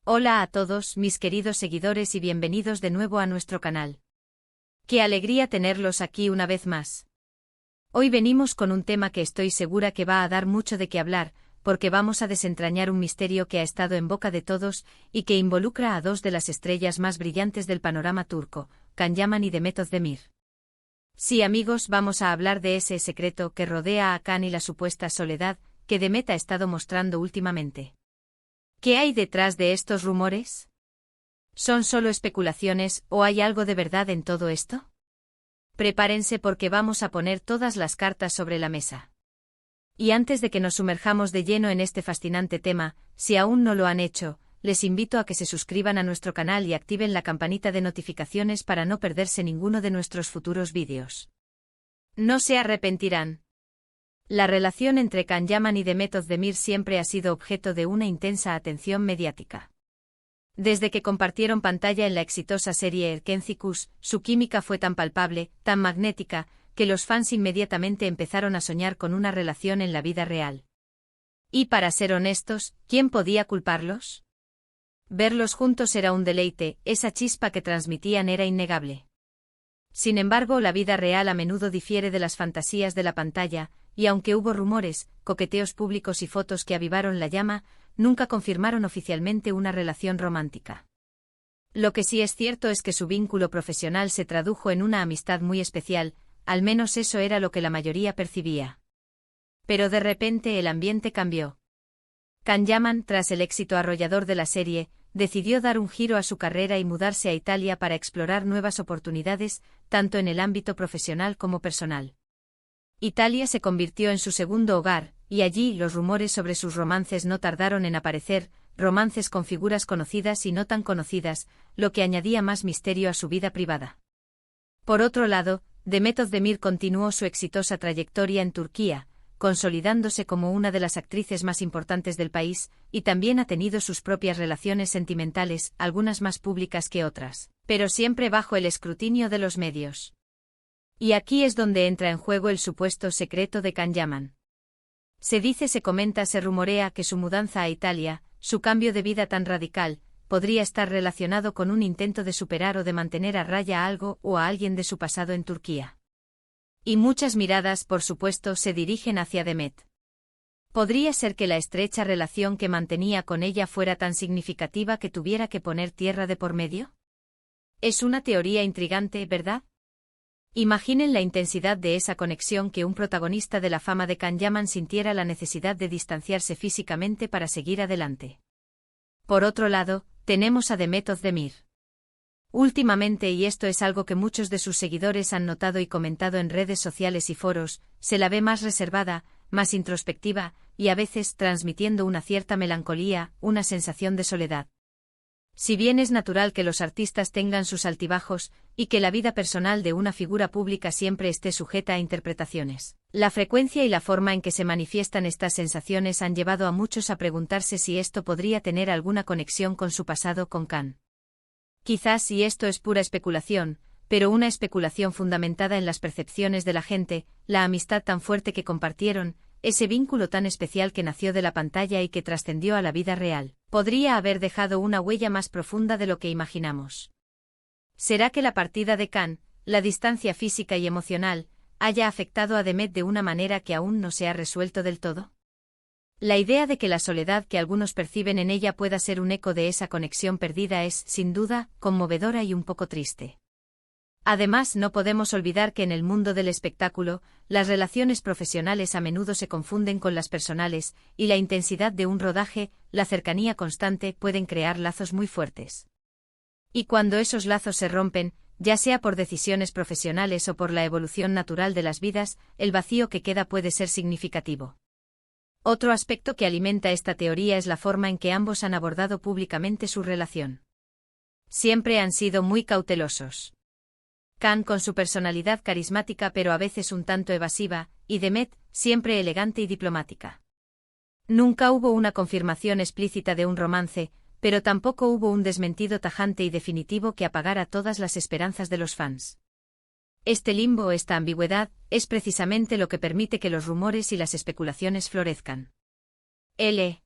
Hola a todos, mis queridos seguidores y bienvenidos de nuevo a nuestro canal. Qué alegría tenerlos aquí una vez más. Hoy venimos con un tema que estoy segura que va a dar mucho de qué hablar, porque vamos a desentrañar un misterio que ha estado en boca de todos y que involucra a dos de las estrellas más brillantes del panorama turco, Can Yaman y Demet Özdemir. Sí, amigos, vamos a hablar de ese secreto que rodea a Can y la supuesta soledad que Demet ha estado mostrando últimamente. ¿Qué hay detrás de estos rumores? ¿Son solo especulaciones o hay algo de verdad en todo esto? Prepárense porque vamos a poner todas las cartas sobre la mesa. Y antes de que nos sumerjamos de lleno en este fascinante tema, si aún no lo han hecho, les invito a que se suscriban a nuestro canal y activen la campanita de notificaciones para no perderse ninguno de nuestros futuros vídeos. No se arrepentirán. La relación entre Can Yaman y Demet Özdemir siempre ha sido objeto de una intensa atención mediática. Desde que compartieron pantalla en la exitosa serie Erkenci, su química fue tan palpable, tan magnética, que los fans inmediatamente empezaron a soñar con una relación en la vida real. Y para ser honestos, ¿quién podía culparlos? Verlos juntos era un deleite, esa chispa que transmitían era innegable. Sin embargo, la vida real a menudo difiere de las fantasías de la pantalla, y aunque hubo rumores, coqueteos públicos y fotos que avivaron la llama, nunca confirmaron oficialmente una relación romántica. Lo que sí es cierto es que su vínculo profesional se tradujo en una amistad muy especial, al menos eso era lo que la mayoría percibía. Pero de repente el ambiente cambió. Can Yaman, tras el éxito arrollador de la serie, decidió dar un giro a su carrera y mudarse a Italia para explorar nuevas oportunidades, tanto en el ámbito profesional como personal. Italia se convirtió en su segundo hogar, y allí los rumores sobre sus romances no tardaron en aparecer, romances con figuras conocidas y no tan conocidas, lo que añadía más misterio a su vida privada. Por otro lado, Demet Özdemir continuó su exitosa trayectoria en Turquía, consolidándose como una de las actrices más importantes del país, y también ha tenido sus propias relaciones sentimentales, algunas más públicas que otras, pero siempre bajo el escrutinio de los medios. Y aquí es donde entra en juego el supuesto secreto de Can Yaman. Se dice, se comenta, se rumorea que su mudanza a Italia, su cambio de vida tan radical, podría estar relacionado con un intento de superar o de mantener a raya a algo o a alguien de su pasado en Turquía. Y muchas miradas, por supuesto, se dirigen hacia Demet. ¿Podría ser que la estrecha relación que mantenía con ella fuera tan significativa que tuviera que poner tierra de por medio? Es una teoría intrigante, ¿verdad? Imaginen la intensidad de esa conexión, que un protagonista de la fama de Can Yaman sintiera la necesidad de distanciarse físicamente para seguir adelante. Por otro lado, tenemos a Demet Özdemir. Últimamente, y esto es algo que muchos de sus seguidores han notado y comentado en redes sociales y foros, se la ve más reservada, más introspectiva, y a veces transmitiendo una cierta melancolía, una sensación de soledad. Si bien es natural que los artistas tengan sus altibajos, y que la vida personal de una figura pública siempre esté sujeta a interpretaciones, la frecuencia y la forma en que se manifiestan estas sensaciones han llevado a muchos a preguntarse si esto podría tener alguna conexión con su pasado con Can. Quizás si esto es pura especulación, pero una especulación fundamentada en las percepciones de la gente, la amistad tan fuerte que compartieron, ese vínculo tan especial que nació de la pantalla y que trascendió a la vida real, podría haber dejado una huella más profunda de lo que imaginamos. ¿Será que la partida de Can, la distancia física y emocional, haya afectado a Demet de una manera que aún no se ha resuelto del todo? La idea de que la soledad que algunos perciben en ella pueda ser un eco de esa conexión perdida es, sin duda, conmovedora y un poco triste. Además, no podemos olvidar que en el mundo del espectáculo, las relaciones profesionales a menudo se confunden con las personales, y la intensidad de un rodaje, la cercanía constante, pueden crear lazos muy fuertes. Y cuando esos lazos se rompen, ya sea por decisiones profesionales o por la evolución natural de las vidas, el vacío que queda puede ser significativo. Otro aspecto que alimenta esta teoría es la forma en que ambos han abordado públicamente su relación. Siempre han sido muy cautelosos. Can con su personalidad carismática pero a veces un tanto evasiva, y Demet, siempre elegante y diplomática. Nunca hubo una confirmación explícita de un romance, pero tampoco hubo un desmentido tajante y definitivo que apagara todas las esperanzas de los fans. Este limbo, esta ambigüedad, es precisamente lo que permite que los rumores y las especulaciones florezcan. L.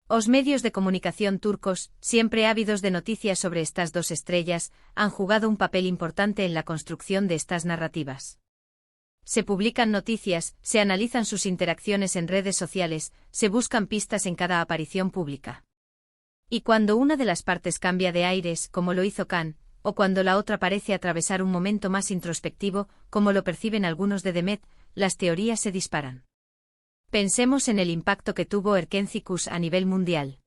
Los medios de comunicación turcos, siempre ávidos de noticias sobre estas dos estrellas, han jugado un papel importante en la construcción de estas narrativas. Se publican noticias, se analizan sus interacciones en redes sociales, se buscan pistas en cada aparición pública. Y cuando una de las partes cambia de aires, como lo hizo Can, o cuando la otra parece atravesar un momento más introspectivo, como lo perciben algunos de Demet, las teorías se disparan. Pensemos en el impacto que tuvo Erkencikus a nivel mundial.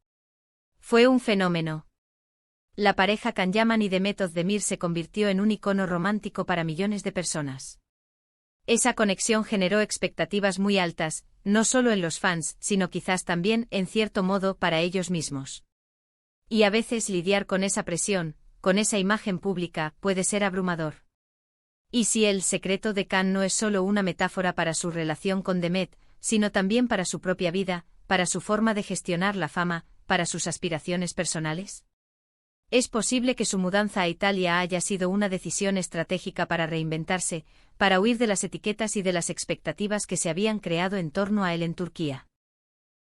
Fue un fenómeno. La pareja Can Yaman y Demet Özdemir se convirtió en un icono romántico para millones de personas. Esa conexión generó expectativas muy altas, no solo en los fans, sino quizás también, en cierto modo, para ellos mismos. Y a veces lidiar con esa presión, con esa imagen pública, puede ser abrumador. Y si el secreto de Can no es solo una metáfora para su relación con Demet, sino también para su propia vida, para su forma de gestionar la fama, para sus aspiraciones personales. Es posible que su mudanza a Italia haya sido una decisión estratégica para reinventarse, para huir de las etiquetas y de las expectativas que se habían creado en torno a él en Turquía.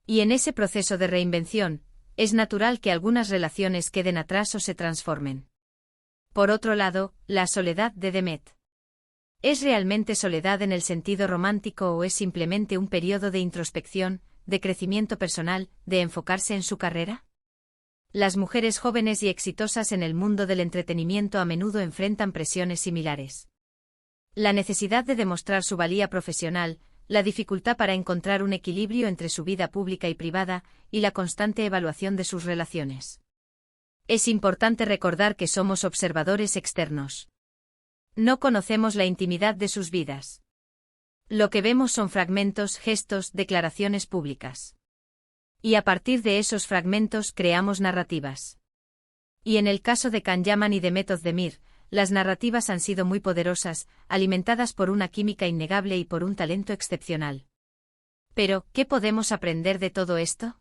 Y en ese proceso de reinvención, es natural que algunas relaciones queden atrás o se transformen. Por otro lado, la soledad de Demet. ¿Es realmente soledad en el sentido romántico o es simplemente un periodo de introspección, de crecimiento personal, de enfocarse en su carrera? Las mujeres jóvenes y exitosas en el mundo del entretenimiento a menudo enfrentan presiones similares. La necesidad de demostrar su valía profesional, la dificultad para encontrar un equilibrio entre su vida pública y privada, y la constante evaluación de sus relaciones. Es importante recordar que somos observadores externos. No conocemos la intimidad de sus vidas. Lo que vemos son fragmentos, gestos, declaraciones públicas. Y a partir de esos fragmentos creamos narrativas. Y en el caso de Can Yaman y Demet Özdemir, las narrativas han sido muy poderosas, alimentadas por una química innegable y por un talento excepcional. Pero, ¿qué podemos aprender de todo esto?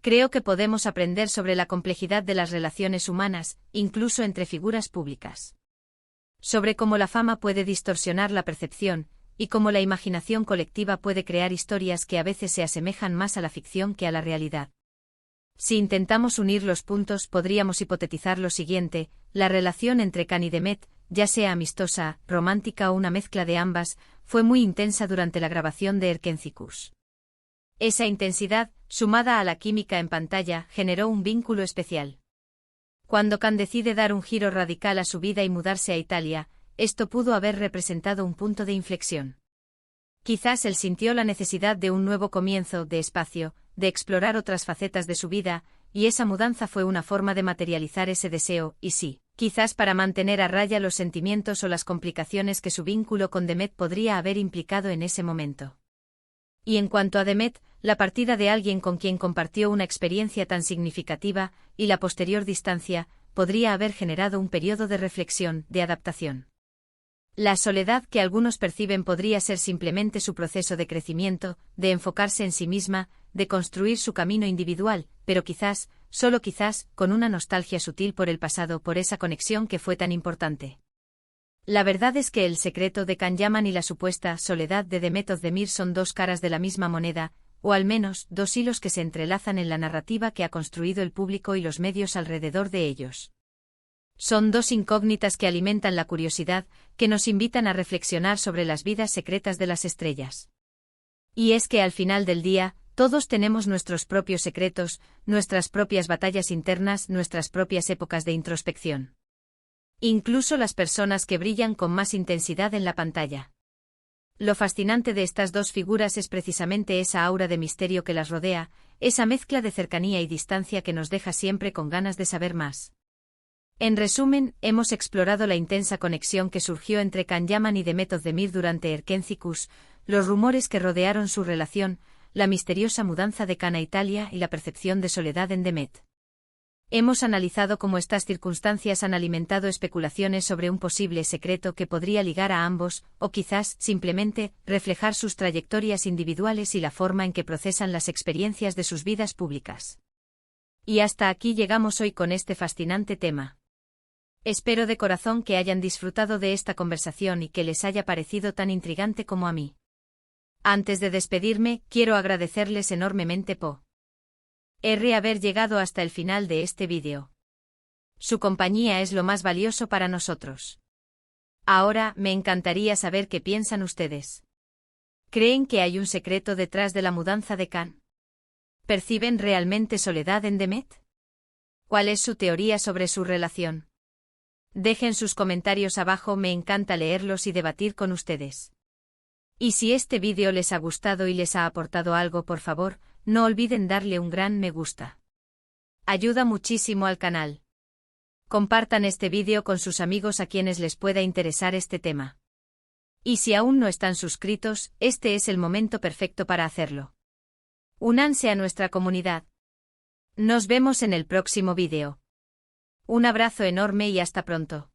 Creo que podemos aprender sobre la complejidad de las relaciones humanas, incluso entre figuras públicas. Sobre cómo la fama puede distorsionar la percepción, y cómo la imaginación colectiva puede crear historias que a veces se asemejan más a la ficción que a la realidad. Si intentamos unir los puntos, podríamos hipotetizar lo siguiente: la relación entre Can y Demet, ya sea amistosa, romántica o una mezcla de ambas, fue muy intensa durante la grabación de Erkencikus. Esa intensidad, sumada a la química en pantalla, generó un vínculo especial. Cuando Can decide dar un giro radical a su vida y mudarse a Italia, esto pudo haber representado un punto de inflexión. Quizás él sintió la necesidad de un nuevo comienzo, de espacio, de explorar otras facetas de su vida, y esa mudanza fue una forma de materializar ese deseo, y sí, quizás para mantener a raya los sentimientos o las complicaciones que su vínculo con Demet podría haber implicado en ese momento. Y en cuanto a Demet, la partida de alguien con quien compartió una experiencia tan significativa, y la posterior distancia, podría haber generado un periodo de reflexión, de adaptación. La soledad que algunos perciben podría ser simplemente su proceso de crecimiento, de enfocarse en sí misma, de construir su camino individual, pero quizás, solo quizás, con una nostalgia sutil por el pasado, por esa conexión que fue tan importante. La verdad es que el secreto de Can Yaman y la supuesta soledad de Demet Özdemir son dos caras de la misma moneda, o al menos, dos hilos que se entrelazan en la narrativa que ha construido el público y los medios alrededor de ellos. Son dos incógnitas que alimentan la curiosidad, que nos invitan a reflexionar sobre las vidas secretas de las estrellas. Y es que al final del día, todos tenemos nuestros propios secretos, nuestras propias batallas internas, nuestras propias épocas de introspección. Incluso las personas que brillan con más intensidad en la pantalla. Lo fascinante de estas dos figuras es precisamente esa aura de misterio que las rodea, esa mezcla de cercanía y distancia que nos deja siempre con ganas de saber más. En resumen, hemos explorado la intensa conexión que surgió entre Can Yaman y Demet Özdemir durante Erkencikus, los rumores que rodearon su relación, la misteriosa mudanza de Can a Italia y la percepción de soledad en Demet. Hemos analizado cómo estas circunstancias han alimentado especulaciones sobre un posible secreto que podría ligar a ambos, o quizás, simplemente, reflejar sus trayectorias individuales y la forma en que procesan las experiencias de sus vidas públicas. Y hasta aquí llegamos hoy con este fascinante tema. Espero de corazón que hayan disfrutado de esta conversación y que les haya parecido tan intrigante como a mí. Antes de despedirme, quiero agradecerles enormemente por Haber llegado hasta el final de este vídeo. Su compañía es lo más valioso para nosotros. Ahora, me encantaría saber qué piensan ustedes. ¿Creen que hay un secreto detrás de la mudanza de Khan? ¿Perciben realmente soledad en Demet? ¿Cuál es su teoría sobre su relación? Dejen sus comentarios abajo, me encanta leerlos y debatir con ustedes. Y si este vídeo les ha gustado y les ha aportado algo, por favor, no olviden darle un gran me gusta. Ayuda muchísimo al canal. Compartan este vídeo con sus amigos a quienes les pueda interesar este tema. Y si aún no están suscritos, este es el momento perfecto para hacerlo. Únanse a nuestra comunidad. Nos vemos en el próximo vídeo. Un abrazo enorme y hasta pronto.